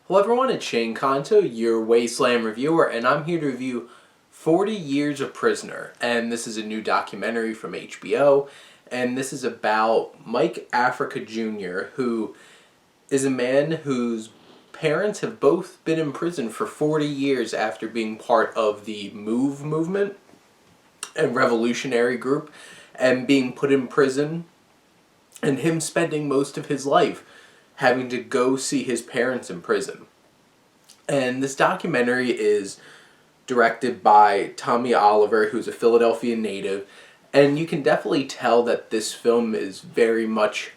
Hello everyone, it's Shane Kanto, your Wasteland Reviewer, and I'm here to review 40 Years a Prisoner. And this is a new documentary from HBO, and this is about Mike Africa Jr., who is a man whose parents have both been in prison for 40 years after being part of the MOVE movement and revolutionary group, and being put in prison, and him spending most of his life having to go see his parents in prison. And this documentary is directed by Tommy Oliver, who's a Philadelphia native, and you can definitely tell that this film is very much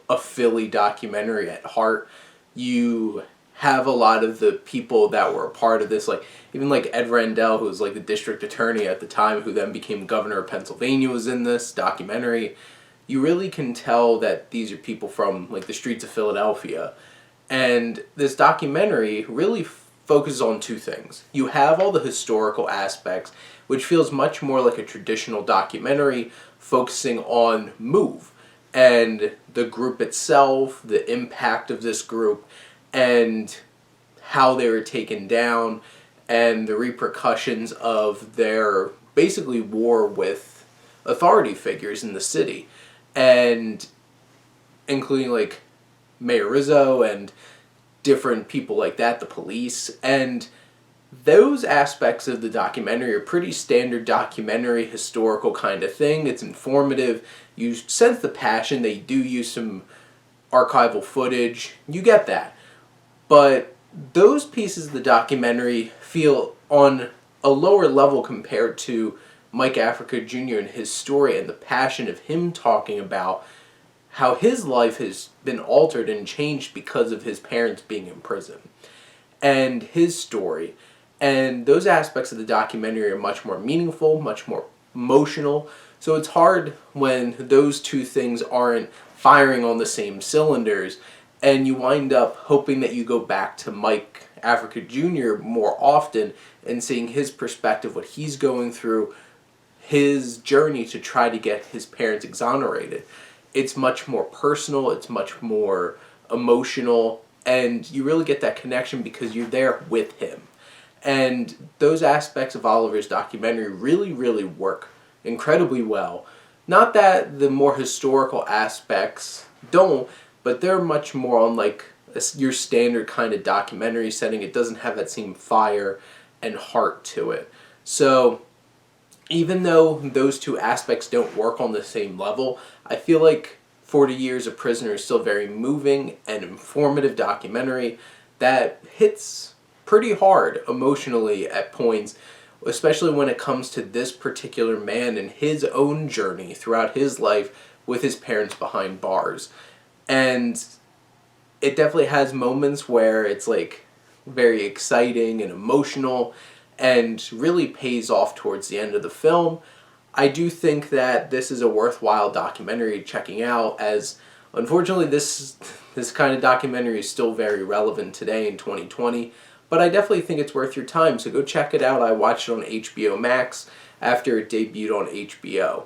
a Philly documentary at heart. You have a lot of the people that were a part of this, like even like Ed Rendell, who was like the district attorney at the time, who then became governor of Pennsylvania, was in this documentary. You really can tell that these are people from like the streets of Philadelphia. And this documentary really focuses on two things. You have all the historical aspects, which feels much more like a traditional documentary focusing on MOVE and the group itself, the impact of this group, and how they were taken down, and the repercussions of their basically war with authority figures in the city, and including like Mayor Rizzo and different people like that, the police. And those aspects of the documentary are pretty standard documentary historical kind of thing. It's informative. You sense the passion. They do use some archival footage. You get that. But those pieces of the documentary feel on a lower level compared to Mike Africa Jr. and his story, and the passion of him talking about how his life has been altered and changed because of his parents being in prison, and his story. And those aspects of the documentary are much more meaningful, much more emotional. So it's hard when those two things aren't firing on the same cylinders, and you wind up hoping that you go back to Mike Africa Jr. more often and seeing his perspective, what he's going through, his journey to try to get his parents exonerated. It's much more personal, it's much more emotional, and you really get that connection because you're there with him. And those aspects of Oliver's documentary really, really work incredibly well. Not that the more historical aspects don't, but they're much more on like your standard kind of documentary setting. It doesn't have that same fire and heart to it. So even though those two aspects don't work on the same level, I feel like 40 Years a Prisoner is still a very moving and informative documentary that hits pretty hard emotionally at points, especially when it comes to this particular man and his own journey throughout his life with his parents behind bars. And it definitely has moments where it's like very exciting and emotional, and really pays off towards the end of the film. I do think that this is a worthwhile documentary checking out, as unfortunately this kind of documentary is still very relevant today in 2020, but I definitely think it's worth your time, so go check it out. I watched it on HBO Max after it debuted on HBO.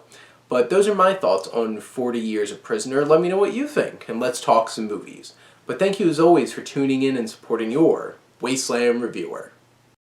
But those are my thoughts on 40 Years a Prisoner. Let me know what you think, and let's talk some movies. But thank you as always for tuning in and supporting your Wasteland Reviewer.